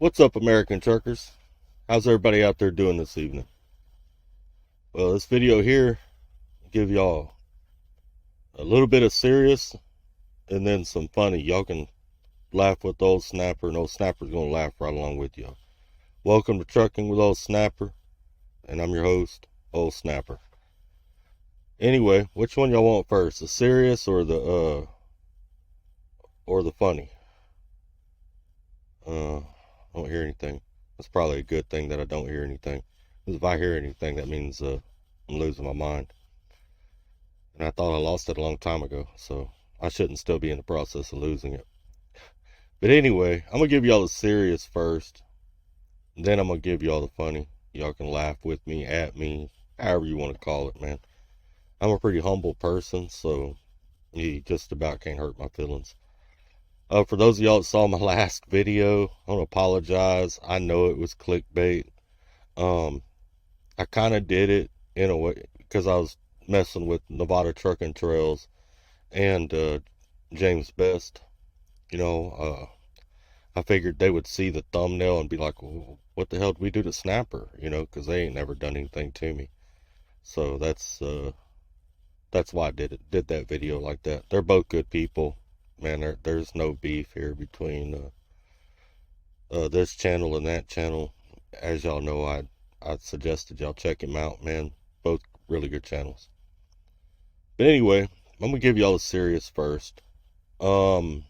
What's up, American truckers? How's everybody out there doing this evening? Well, this video here will give y'all a little bit of serious and then some funny. Y'all can laugh with Old Snapper, and Old Snapper's gonna laugh right along with y'all. Welcome to Trucking with Old Snapper, and I'm your host, Old Snapper. Anyway, which one y'all want first, the serious or the funny? I don't hear anything. That's probably a good thing that I don't hear anything. Because if I hear anything, that means I'm losing my mind. And I thought I lost it a long time ago, so I shouldn't still be in the process of losing it. But anyway, I'm going to give y'all the serious first. Then I'm going to give y'all the funny. Y'all can laugh with me, at me, however you want to call it, man. I'm a pretty humble person, so you just about can't hurt my feelings. For those of y'all that saw my last video, I want to apologize. I know it was clickbait. I kind of did it in a way because I was messing with Nevada Trucking Trails and James Best. I figured they would see the thumbnail and be like, well, what the hell did we do to Snapper? Because they ain't never done anything to me. So that's why I did that video like that. They're both good people. Man, there's no beef here between this channel and that channel. As y'all know, I suggested y'all check him out, man. Both really good channels. But anyway, I'm gonna give y'all the serious first. I was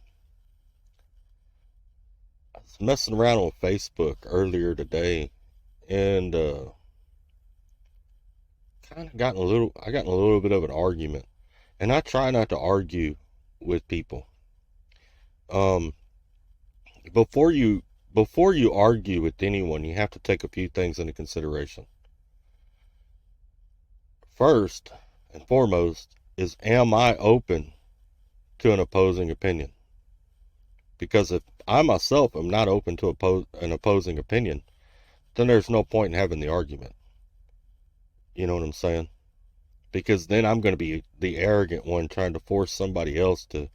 messing around on Facebook earlier today, and I got in a little bit of an argument. And I try not to argue with people. Before you argue with anyone, you have to take a few things into consideration. First and foremost is, am I open to an opposing opinion? Because if I myself am not open to an opposing opinion, then there's no point in having the argument. You know what I'm saying? Because then I'm going to be the arrogant one trying to force somebody else to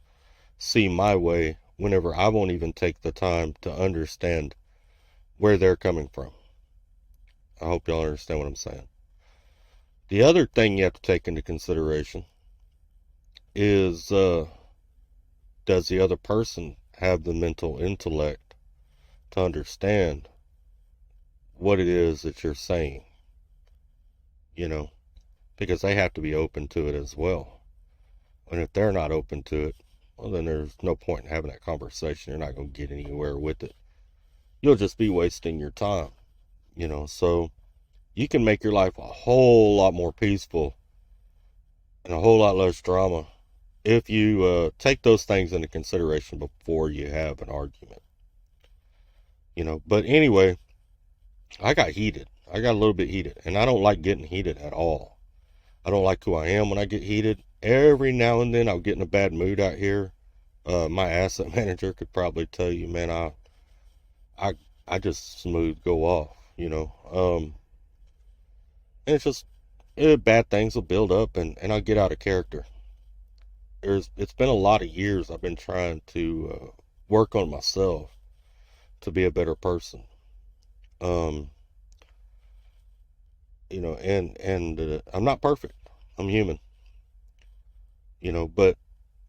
see my way whenever I won't even take the time to understand where they're coming from. I hope y'all understand what I'm saying. The other thing you have to take into consideration is, does the other person have the mental intellect to understand what it is that you're saying? Because they have to be open to it as well. And if they're not open to it, well, then there's no point in having that conversation. You're not going to get anywhere with it. You'll just be wasting your time. So you can make your life a whole lot more peaceful and a whole lot less drama if you take those things into consideration before you have an argument. But anyway, I got heated. I got a little bit heated, and I don't like getting heated at all. I don't like who I am when I get heated. Every now and then I'll get in a bad mood out here. My asset manager could probably tell you, man, I just smooth go off, and it's just, bad things will build up, and I'll get out of character. It's been a lot of years I've been trying to work on myself to be a better person. And I'm not perfect. I'm human. But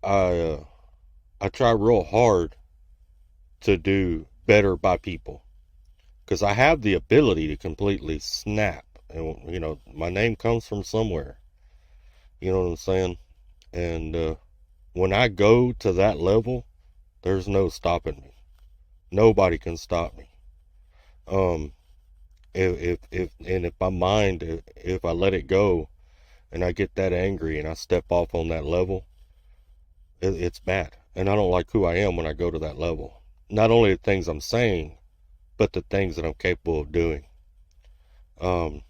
I try real hard to do better by people, because I have the ability to completely snap. And my name comes from somewhere. You know what I'm saying? And when I go to that level, there's no stopping me. Nobody can stop me. If my mind, if I let it go and I get that angry and I step off on that level, it's bad. And I don't like who I am when I go to that level. Not only the things I'm saying, but the things that I'm capable of doing. I'm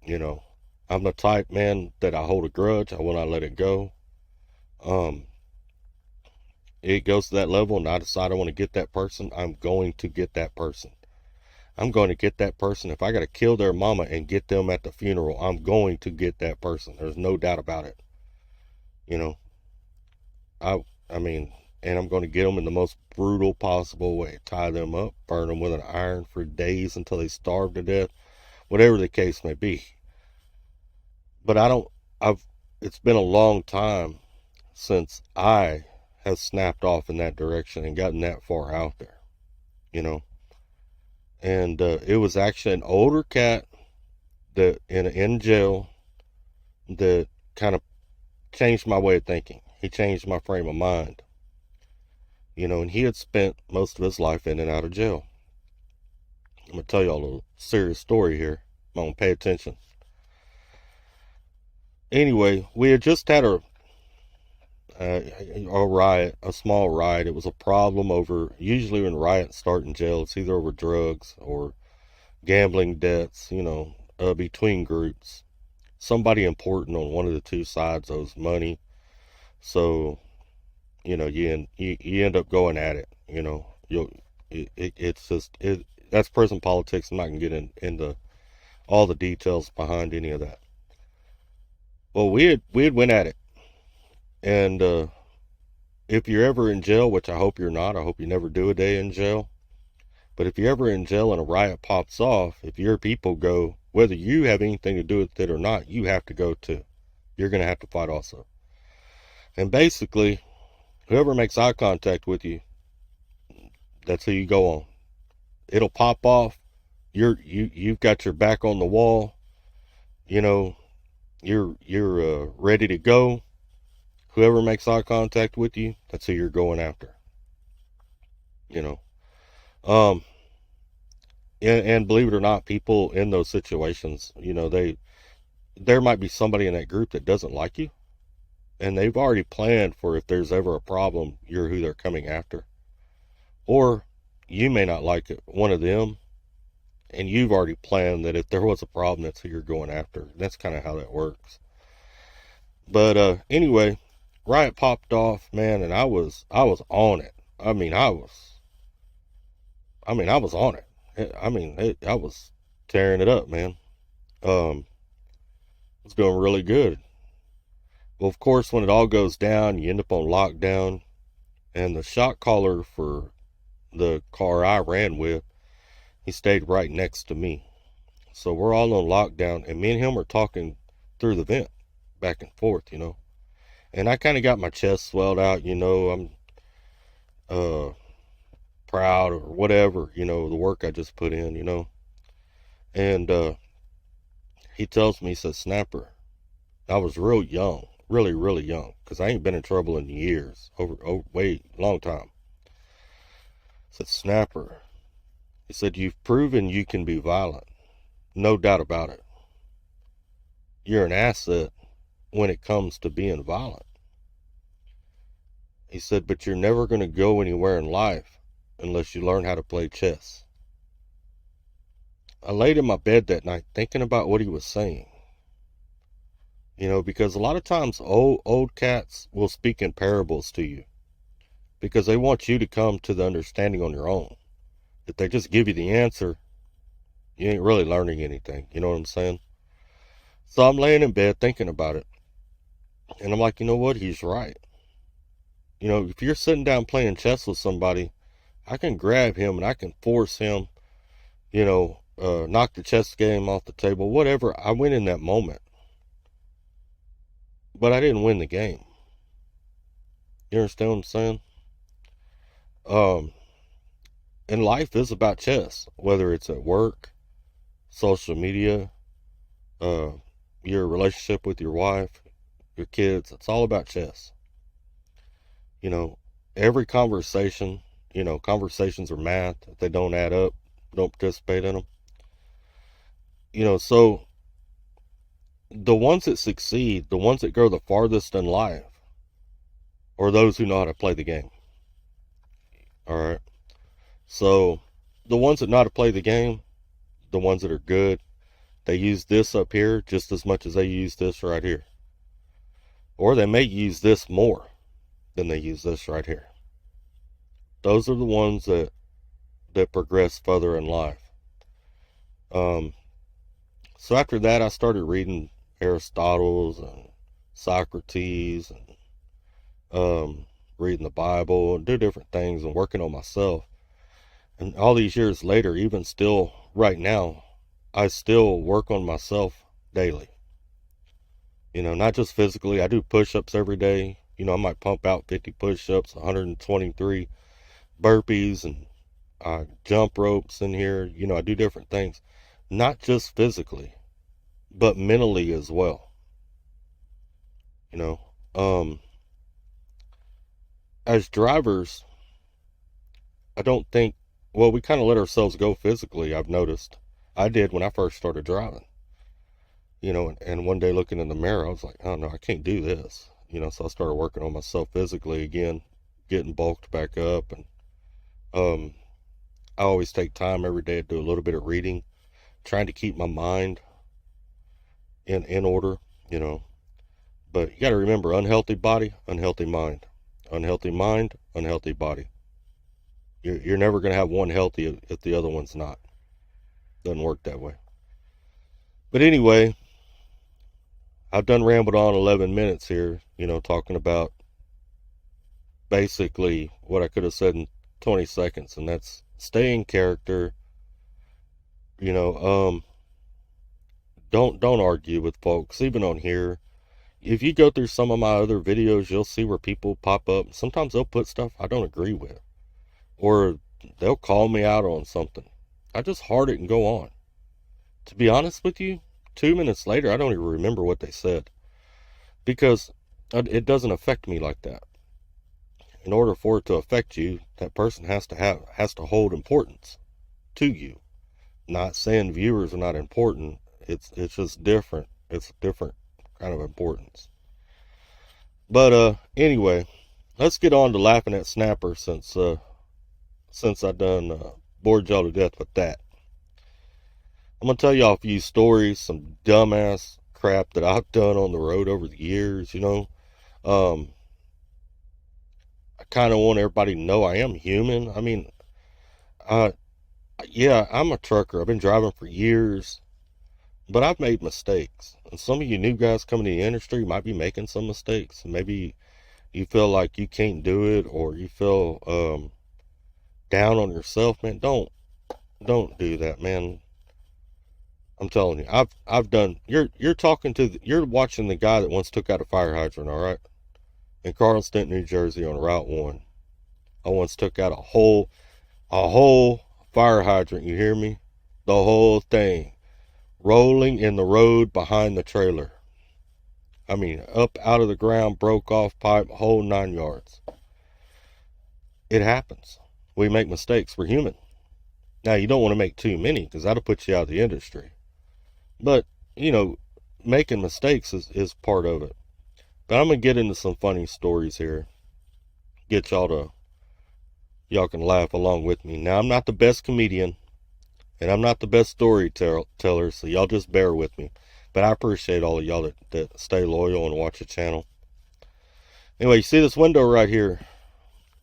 the type, man, that I hold a grudge. I will not let it go. It goes to that level and I decide I want to get that person, I'm going to get that person. I'm going to get that person. If I got to kill their mama and get them at the funeral, I'm going to get that person. There's no doubt about it. I mean, and I'm going to get them in the most brutal possible way. Tie them up, burn them with an iron for days until they starve to death, whatever the case may be. But it's been a long time since I have snapped off in that direction and gotten that far out there, you know. And it was actually an older cat that in jail that kind of changed my way of thinking. He changed my frame of mind, you know, and he had spent most of his life in and out of jail. I'm going to tell y'all a serious story here. I'm going to pay attention. Anyway, we had just had a riot, a small riot. It was a problem over, usually when riots start in jail, it's either over drugs or gambling debts, you know, between groups. Somebody important on one of the two sides owes money. So, you know, you end up going at it, you know. That's prison politics. I'm not going to get into all the details behind any of that. Well, we had went at it. And if you're ever in jail, which I hope you're not, I hope you never do a day in jail. But if you're ever in jail and a riot pops off, if your people go, whether you have anything to do with it or not, you have to go too. You're going to have to fight also. And basically, whoever makes eye contact with you, that's who you go on. It'll pop off. You've got your back on the wall. You know, you're ready to go. Whoever makes eye contact with you, that's who you're going after. You know, and believe it or not, people in those situations, you know, there might be somebody in that group that doesn't like you, and they've already planned for if there's ever a problem, you're who they're coming after. Or you may not like it, one of them, and you've already planned that if there was a problem, that's who you're going after. That's kind of how that works. But anyway, riot popped off, man, and I was on it. I mean, I was on it. I was tearing it up, man. It was going really good. Well, of course, when it all goes down, you end up on lockdown, and the shot caller for the car I ran with, he stayed right next to me. So we're all on lockdown, and me and him are talking through the vent, back and forth, you know. And I kind of got my chest swelled out, you know. I'm proud or whatever, you know, the work I just put in, you know. And he tells me, he says, "Snapper." I was real young, really, really young, because I ain't been in trouble in years, way long time. He said, "Snapper," he said, "you've proven you can be violent, no doubt about it. You're an asset when it comes to being violent." He said, "but you're never going to go anywhere in life unless you learn how to play chess." I laid in my bed that night thinking about what he was saying. You know, because a lot of times old cats will speak in parables to you because they want you to come to the understanding on your own. If they just give you the answer, you ain't really learning anything. You know what I'm saying? So I'm laying in bed thinking about it. And I'm like, you know what? He's right. You know, if you're sitting down playing chess with somebody, I can grab him and I can force him, you know, knock the chess game off the table, whatever. I win in that moment. But I didn't win the game. You understand what I'm saying? And life is about chess, whether it's at work, social media, your relationship with your wife, your kids. It's all about chess. You know, every conversation, you know, conversations are math. If they don't add up, don't participate in them. You know, so the ones that succeed, the ones that go the farthest in life, are those who know how to play the game. All right. So the ones that know how to play the game, the ones that are good, they use this up here just as much as they use this right here. Or they may use this more than they use this right here. Those are the ones that progress further in life. So after that, I started reading Aristotle and Socrates and reading the Bible and do different things and working on myself. And all these years later, even still right now, I still work on myself daily. Not just physically. I do push-ups every day. I might pump out 50 push-ups, 123 burpees, and jump ropes in here. I do different things. Not just physically, but mentally as well. As drivers, I don't think, we kind of let ourselves go physically, I've noticed. I did when I first started driving. And one day looking in the mirror, I was like, oh no, I can't do this. So I started working on myself physically again, getting bulked back up. And I always take time every day to do a little bit of reading, trying to keep my mind in order, But you got to remember, unhealthy body, unhealthy mind. Unhealthy mind, unhealthy body. You're never going to have one healthy if the other one's not. Doesn't work that way. But anyway, I've done rambled on 11 minutes here, talking about basically what I could have said in 20 seconds, and that's stay in character. Don't argue with folks, even on here. If you go through some of my other videos, you'll see where people pop up. Sometimes they'll put stuff I don't agree with, or they'll call me out on something. I just heart it and go on. To be honest with you, 2 minutes later, I don't even remember what they said, because it doesn't affect me like that. In order for it to affect you, that person has to hold importance to you. Not saying viewers are not important. It's just different. It's a different kind of importance. But anyway, let's get on to laughing at Snapper, since I done bored y'all to death with that. I'm gonna tell y'all a few stories, some dumbass crap that I've done on the road over the years. I kind of want everybody to know I am human. I mean, yeah, I'm a trucker. I've been driving for years, but I've made mistakes. And some of you new guys coming to the industry might be making some mistakes. Maybe you feel like you can't do it, or you feel down on yourself, man. Don't do that, man. I'm telling you, I've done. You're watching the guy that once took out a fire hydrant, all right? In Carlston, New Jersey, on Route 1. I once took out a whole fire hydrant. You hear me? The whole thing, rolling in the road behind the trailer. I mean, up out of the ground, broke off pipe, whole 9 yards. It happens. We make mistakes. We're human. Now, you don't want to make too many, because that'll put you out of the industry. But, making mistakes is part of it. But I'm going to get into some funny stories here. Get y'all can laugh along with me. Now, I'm not the best comedian, and I'm not the best storyteller, so y'all just bear with me. But I appreciate all of y'all that stay loyal and watch the channel. Anyway, you see this window right here?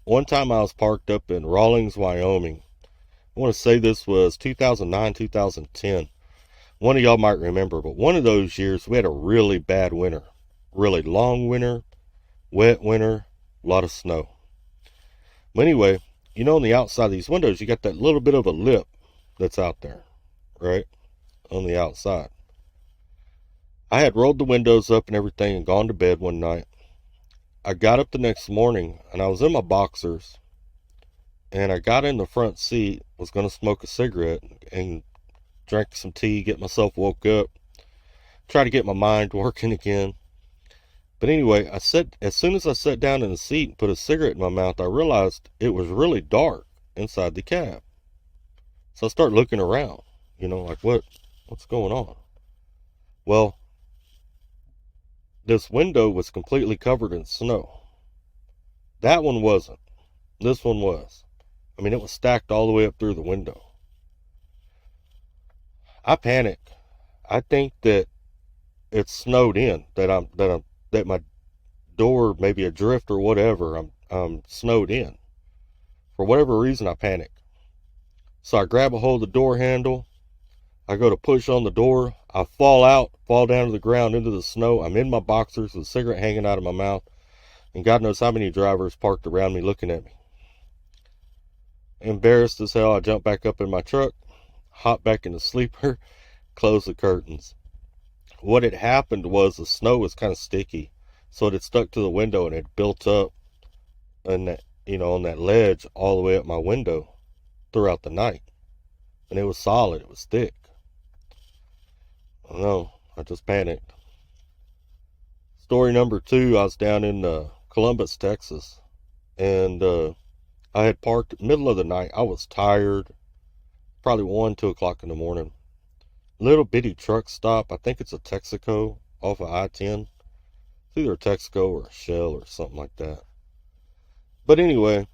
One time I was parked up in Rawlins, Wyoming. I want to say this was 2009, 2010. One of y'all might remember, but one of those years we had a really bad winter. Really long winter, wet winter, a lot of snow. But anyway, on the outside of these windows, you got that little bit of a lip that's out there, right? On the outside. I had rolled the windows up and everything and gone to bed one night. I got up the next morning and I was in my boxers, and I got in the front seat, was going to smoke a cigarette and drink some tea, get myself woke up, try to get my mind working again. But anyway, as soon as I sat down in the seat and put a cigarette in my mouth, I realized it was really dark inside the cab. So I started looking around, like what's going on? Well, this window was completely covered in snow. That one wasn't. This one was. I mean, it was stacked all the way up through the window. I panicked. I think that it's snowed in, that my door may be adrift or whatever. I'm snowed in. For whatever reason, I panic. So I grab a hold of the door handle. I go to push on the door. I fall down to the ground into the snow. I'm in my boxers with a cigarette hanging out of my mouth. And God knows how many drivers parked around me looking at me. Embarrassed as hell, I jumped back up in my truck, hopped back in the sleeper, closed the curtains. What had happened was the snow was kind of sticky, so it had stuck to the window and it built up on that, on that ledge all the way up my window throughout the night. And it was solid, it was thick. No, I just panicked. Story number 2, I was down in Columbus, Texas, and I had parked middle of the night. I was tired, probably 1, 2 o'clock in the morning. Little bitty truck stop. I think it's a Texaco off of I-10. It's either a Texaco or a Shell or something like that. But anyway,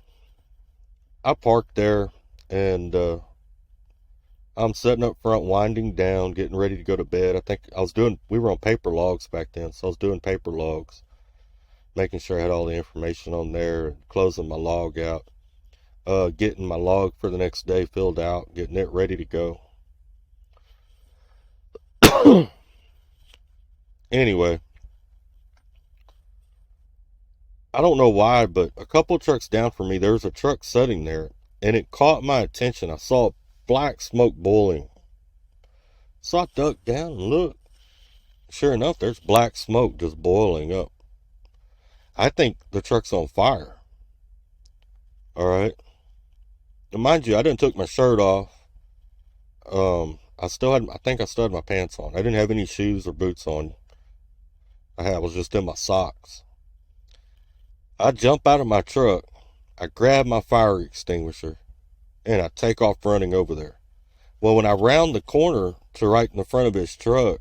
I parked there, and I'm sitting up front, winding down, getting ready to go to bed. I think we were on paper logs back then, so I was doing paper logs, making sure I had all the information on there, closing my log out, getting my log for the next day filled out, getting it ready to go. Anyway, I don't know why, but a couple trucks down from me, there was a truck sitting there, and it caught my attention. I saw black smoke boiling. So I ducked down and looked. Sure enough, there's black smoke just boiling up. I think the truck's on fire. All right. And mind you, I didn't took my shirt off. I think I still had my pants on. I didn't have any shoes or boots on. I was just in my socks. I jump out of my truck. I grab my fire extinguisher, and I take off running over there. Well, when I round the corner to right in the front of his truck,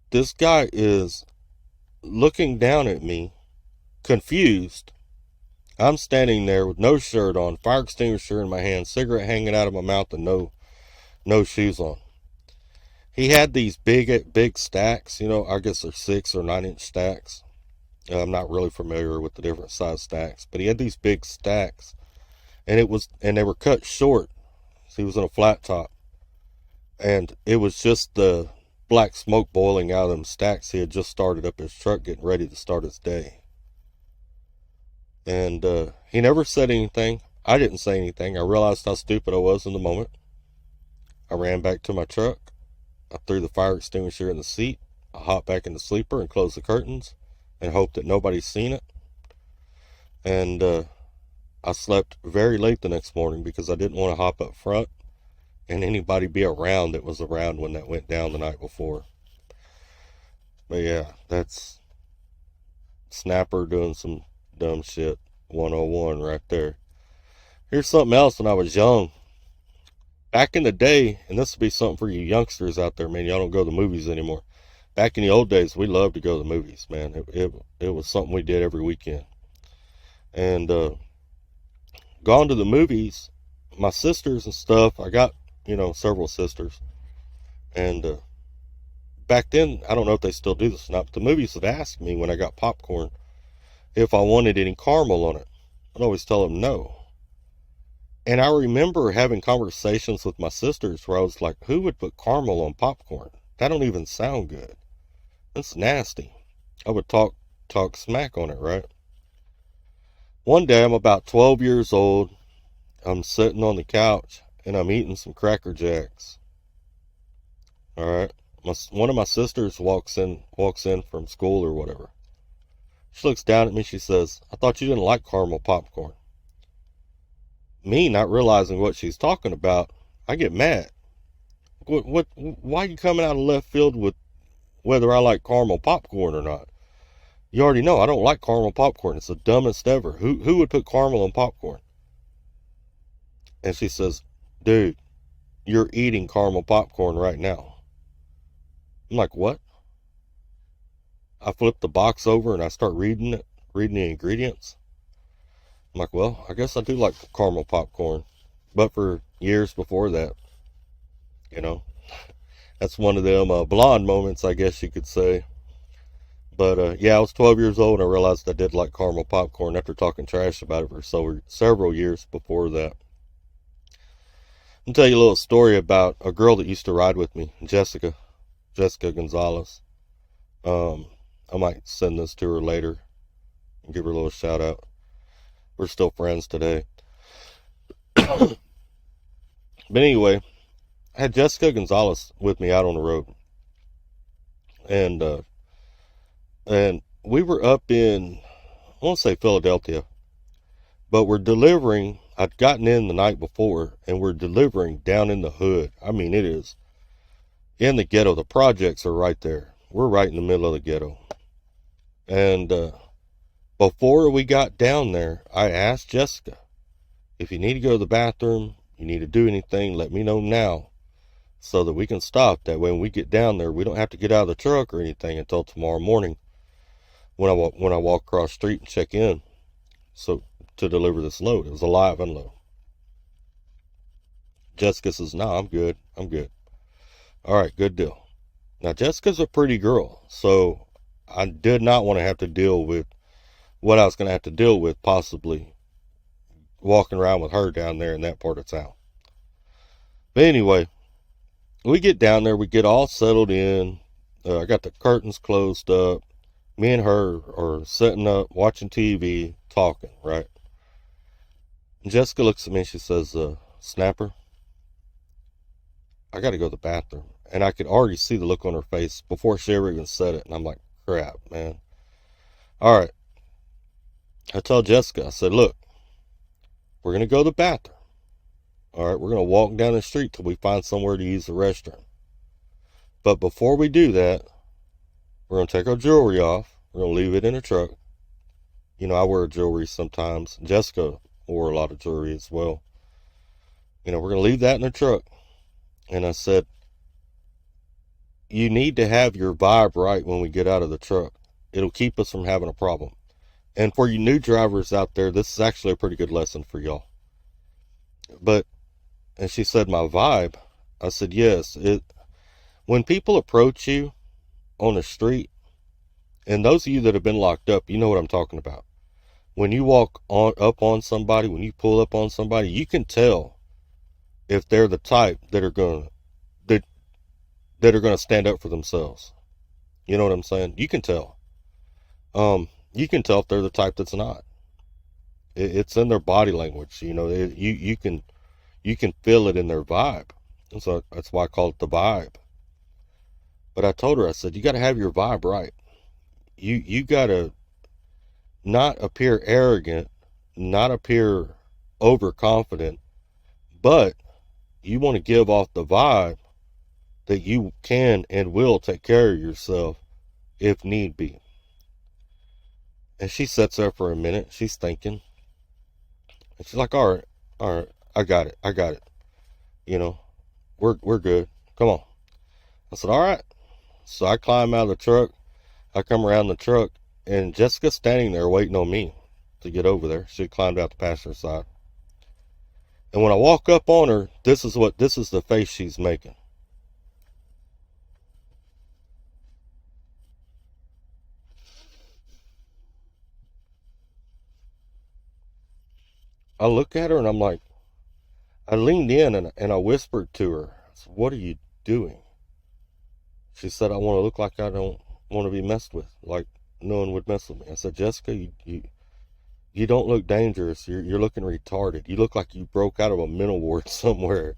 this guy is looking down at me, confused. I'm standing there with no shirt on, fire extinguisher in my hand, cigarette hanging out of my mouth, and no shoes on. He had these big stacks, I guess they're 6 or 9 inch stacks. I'm not really familiar with the different size stacks, but he had these big stacks, and they were cut short. So he was in a flat top, and it was just the black smoke boiling out of them stacks. He had just started up his truck, getting ready to start his day. And he never said anything. I didn't say anything. I realized how stupid I was in the moment. I ran back to my truck. I threw the fire extinguisher in the seat. I hopped back in the sleeper and closed the curtains and hoped that nobody's seen it. And I slept very late the next morning because I didn't want to hop up front and anybody be around that was around when that went down the night before. But yeah, that's Snapper doing some dumb shit 101 right there. Here's something else. When I was young, back in the day, and this would be something for you youngsters out there, man, y'all don't go to the movies anymore. Back in the old days, we loved to go to the movies, man. It was something we did every weekend. And gone to the movies, my sisters and stuff, I got, several sisters. And back then, I don't know if they still do this or not, but the movies would ask me when I got popcorn if I wanted any caramel on it. I'd always tell them no. And I remember having conversations with my sisters where I was like, who would put caramel on popcorn? That don't even sound good. That's nasty. I would talk smack on it, right? One day, I'm about 12 years old. I'm sitting on the couch, and I'm eating some Cracker Jacks. All right? One of my sisters walks in from school or whatever. She looks down at me. She says, I thought you didn't like caramel popcorn. Me not realizing what she's talking about, I get mad. Why are you coming out of left field with whether I like caramel popcorn or not? You already know I don't like caramel popcorn. It's the dumbest ever. Who would put caramel on popcorn? And she says, dude, you're eating caramel popcorn right now. I'm like, what? I flip the box over and I start reading the ingredients. I'm like, well, I guess I do like caramel popcorn. But for years before that, that's one of them blonde moments, I guess you could say. But yeah, I was 12 years old and I realized I did like caramel popcorn after talking trash about it for several years before that. I'll tell you a little story about a girl that used to ride with me, Jessica Gonzalez. I might send this to her later. Give her a little shout out. We're still friends today. But anyway, I had Jessica Gonzalez with me out on the road. And we were up in, I won't say Philadelphia, but we're delivering. I'd gotten in the night before, and we're delivering down in the hood. I mean, it is in the ghetto. The projects are right there. We're right in the middle of the ghetto. And before we got down there, I asked Jessica, if you need to go to the bathroom, you need to do anything, let me know now so that we can stop. That way when we get down there, we don't have to get out of the truck or anything until tomorrow morning when I walk across the street and check in. So to deliver this load, it was a live unload. Jessica says, no, I'm good. All right, good deal. Now, Jessica's a pretty girl, so I did not want to have to deal with what I was going to have to deal with, possibly walking around with her down there in that part of town. But anyway, we get down there, we get all settled in. I got the curtains closed up. Me and her are sitting up, watching TV, talking, right? And Jessica looks at me and she says, Snapper, I got to go to the bathroom. And I could already see the look on her face before she ever even said it. And I'm like, crap, man. All right. I told Jessica, I said, look, we're going to go to the bathroom. All right, we're going to walk down the street till we find somewhere to use the restroom. But before we do that, we're going to take our jewelry off. We're going to leave it in the truck. You know, I wear jewelry sometimes. Jessica wore a lot of jewelry as well. You know, we're going to leave that in the truck. And I said, you need to have your vibe right when we get out of the truck. It'll keep us from having a problem. And for you new drivers out there, this is actually a pretty good lesson for y'all. And she said, my vibe. I said, yes. When people approach you on the street, and those of you that have been locked up, you know what I'm talking about. When you walk up on somebody, when you pull up on somebody, you can tell if they're the type that are going to stand up for themselves. You know what I'm saying? You can tell. You can tell if they're the type that's not. It's in their body language. You know, you can feel it in their vibe. And so that's why I call it the vibe. But I told her, I said, you got to have your vibe right. You got to not appear arrogant, not appear overconfident, but you want to give off the vibe that you can and will take care of yourself if need be. And she sits there for a minute. She's thinking. And she's like, all right, I got it. You know, we're good. Come on. I said, all right. So I climb out of the truck. I come around the truck, and Jessica's standing there waiting on me to get over there. She climbed out the passenger side. And when I walk up on her, this is the face she's making. I look at her and I'm like, I leaned in and I whispered to her, I said, what are you doing? She said, I want to look like I don't want to be messed with, like no one would mess with me. I said, Jessica, you don't look dangerous. You're looking retarded. You look like you broke out of a mental ward somewhere.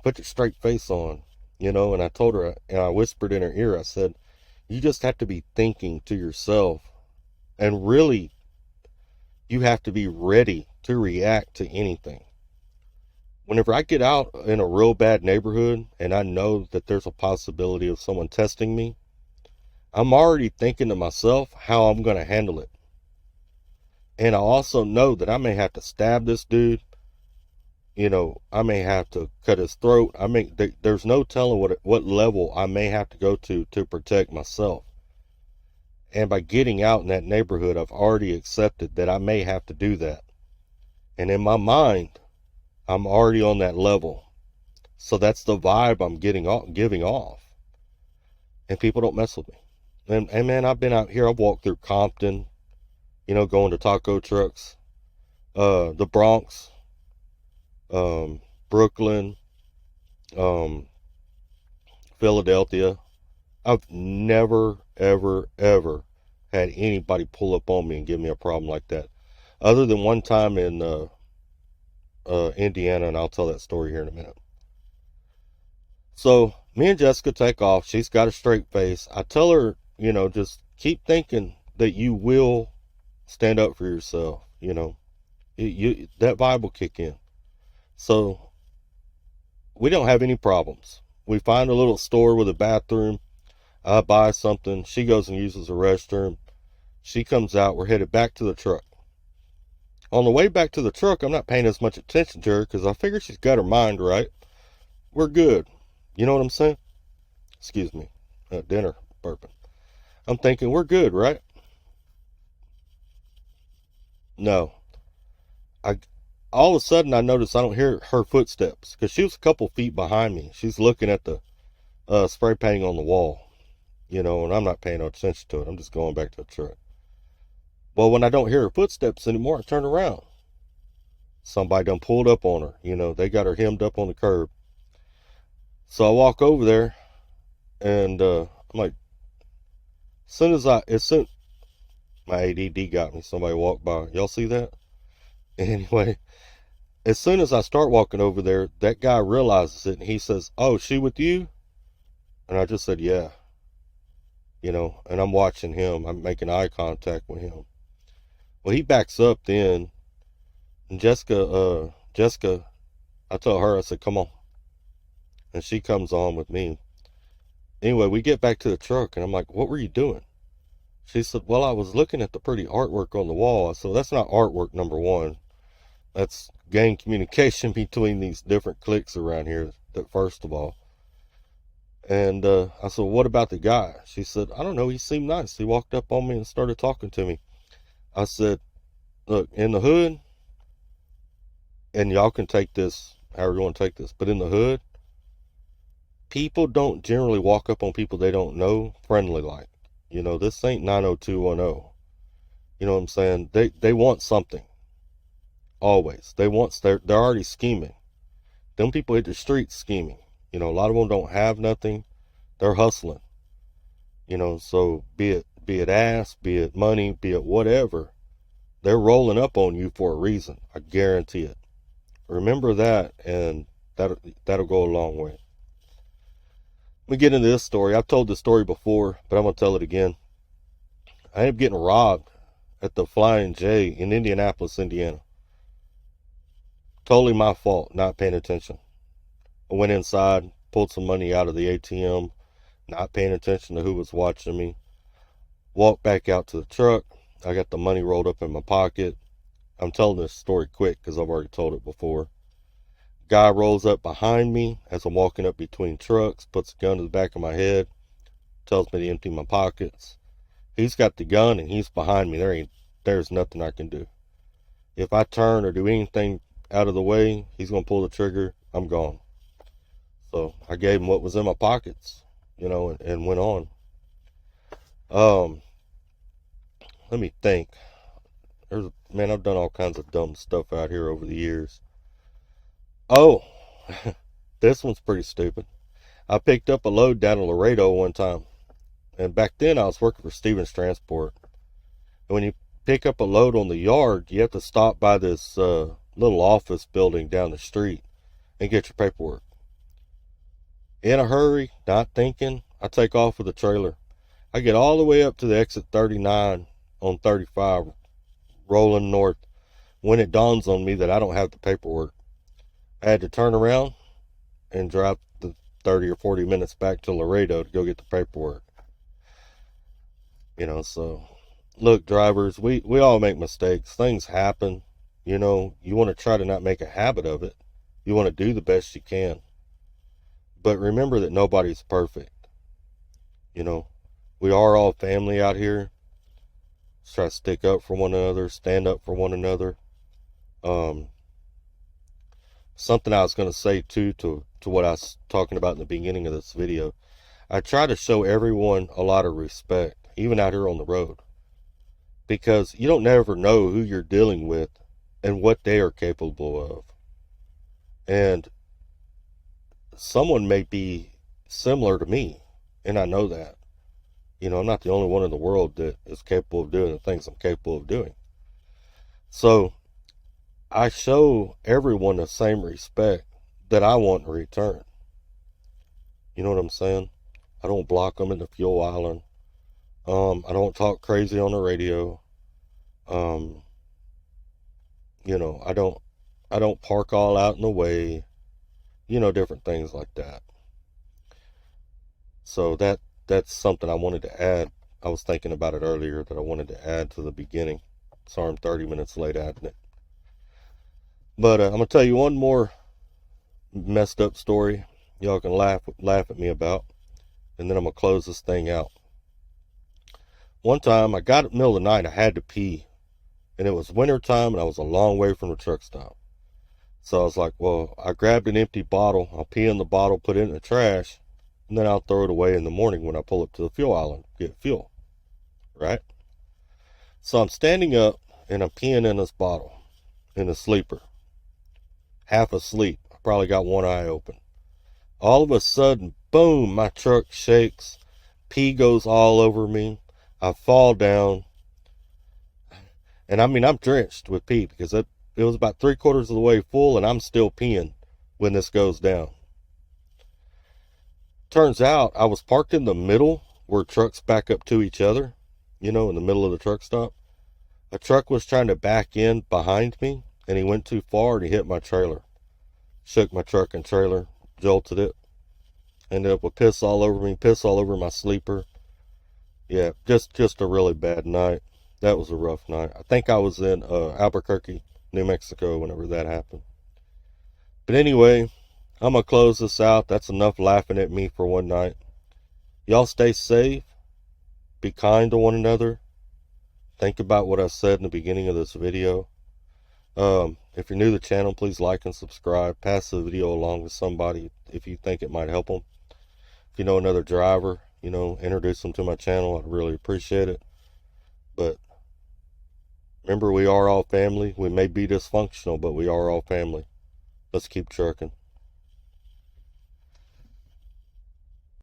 Put your straight face on, you know. And I told her, and I whispered in her ear, I said, you just have to be thinking to yourself, and really, you have to be ready to react to anything. Whenever I get out in a real bad neighborhood and I know that there's a possibility of someone testing me, I'm already thinking to myself how I'm going to handle it. And I also know that I may have to stab this dude. You know, I may have to cut his throat. There's no telling what level I may have to go to protect myself. And by getting out in that neighborhood, I've already accepted that I may have to do that. And in my mind, I'm already on that level. So that's the vibe I'm giving off. And people don't mess with me. And man, I've been out here. I've walked through Compton, you know, going to taco trucks, the Bronx, Brooklyn, Philadelphia. I've never, ever, ever had anybody pull up on me and give me a problem like that. Other than one time in Indiana, and I'll tell that story here in a minute. So me and Jessica take off. She's got a straight face. I tell her, just keep thinking that you will stand up for yourself. That vibe will kick in. So we don't have any problems. We find a little store with a bathroom. I buy something. She goes and uses the restroom. She comes out. We're headed back to the truck. On the way back to the truck, I'm not paying as much attention to her because I figure she's got her mind right. We're good. You know what I'm saying? Excuse me. Dinner burping. I'm thinking we're good, right? No. I all of a sudden I notice I don't hear her footsteps because she was a couple feet behind me. She's looking at the spray painting on the wall, and I'm not paying no attention to it. I'm just going back to the truck. Well, when I don't hear her footsteps anymore, I turn around. Somebody done pulled up on her. They got her hemmed up on the curb. So I walk over there, and I'm like, my ADD got me. Somebody walked by. Y'all see that? Anyway, as soon as I start walking over there, that guy realizes it, and he says, "Oh, she with you?" And I just said, "Yeah." And I'm watching him. I'm making eye contact with him. Well, he backs up then, and Jessica, I tell her, I said, "Come on." And she comes on with me. Anyway, we get back to the truck, and I'm like, "What were you doing?" She said, "Well, I was looking at the pretty artwork on the wall." I said, "That's not artwork, number one. That's gang communication between these different cliques around here, first of all." And I said, "What about the guy?" She said, "I don't know. He seemed nice. He walked up on me and started talking to me." I said, "Look, in the hood, and y'all can take this however you want to take this, but in the hood, people don't generally walk up on people they don't know friendly like. This ain't 90210. You know what I'm saying? They want something. Always. They're already scheming. Them people hit the streets scheming. A lot of them don't have nothing. They're hustling. So be it ass, be it money, be it whatever, they're rolling up on you for a reason. I guarantee it. Remember that, and that'll go a long way. Let me get into this story. I've told this story before, but I'm going to tell it again. I ended up getting robbed at the Flyin J in Indianapolis, Indiana. Totally my fault, not paying attention. I went inside, pulled some money out of the ATM, not paying attention to who was watching me. Walked back out to the truck. I got the money rolled up in my pocket. I'm telling this story quick because I've already told it before. Guy rolls up behind me as I'm walking up between trucks, puts a gun to the back of my head, tells me to empty my pockets. He's got the gun and he's behind me. There's nothing I can do. If I turn or do anything out of the way, he's going to pull the trigger. I'm gone. So I gave him what was in my pockets, and went on. Let me think. I've done all kinds of dumb stuff out here over the years. Oh, this one's pretty stupid. I picked up a load down in Laredo one time. And back then I was working for Stevens Transport. And when you pick up a load on the yard, you have to stop by this little office building down the street and get your paperwork. In a hurry, not thinking, I take off with the trailer. I get all the way up to the exit 39 on 35, rolling north, when it dawns on me that I don't have the paperwork. I had to turn around and drive the 30 or 40 minutes back to Laredo to go get the paperwork. So look, drivers, we all make mistakes. Things happen. You want to try to not make a habit of it. You want to do the best you can. But remember that nobody's perfect. We are all family out here. Let's try to stick up for one another, stand up for one another. Something I was going to say too to what I was talking about in the beginning of this video. I try to show everyone a lot of respect, even out here on the road. Because you don't never know who you're dealing with and what they are capable of. And someone may be similar to me, and I know that. You know, I'm not the only one in the world that is capable of doing the things I'm capable of doing. So I show everyone the same respect that I want in return. You know what I'm saying? I don't block them in the fuel island. I don't talk crazy on the radio. Um, you know, I don't park all out in the way. You know, different things like that. So that's something I wanted to add. I was thinking about it earlier that I wanted to add to the beginning. Sorry, I'm 30 minutes late adding it. But I'm gonna tell you one more messed up story y'all can laugh at me about, and then I'm gonna close this thing out. One time I got up in the middle of the night, I had to pee, and it was winter time and I was a long way from the truck stop. So I was like, well, I grabbed an empty bottle, I'll pee in the bottle, put it in the trash, and then I'll throw it away in the morning when I pull up to the fuel island, get fuel, right? So I'm standing up and I'm peeing in this bottle, in a sleeper, half asleep. I probably got one eye open. All of a sudden, boom, my truck shakes, pee goes all over me, I fall down, and I mean, I'm drenched with pee because it was about 3/4 of the way full and I'm still peeing when this goes down. Turns out I was parked in the middle where trucks back up to each other, you know, in the middle of the truck stop. A truck was trying to back in behind me and he went too far and he hit my trailer. Shook my truck and trailer, jolted it. Ended up with piss all over me, piss all over my sleeper. Yeah, just a really bad night. That was a rough night. I think I was in Albuquerque, New Mexico, whenever that happened. But anyway, I'm going to close this out. That's enough laughing at me for one night. Y'all stay safe. Be kind to one another. Think about what I said in the beginning of this video. If you're new to the channel, please like and subscribe. Pass the video along to somebody if you think it might help them. If you know another driver, you know, introduce them to my channel. I'd really appreciate it. But remember, we are all family. We may be dysfunctional, but we are all family. Let's keep trucking.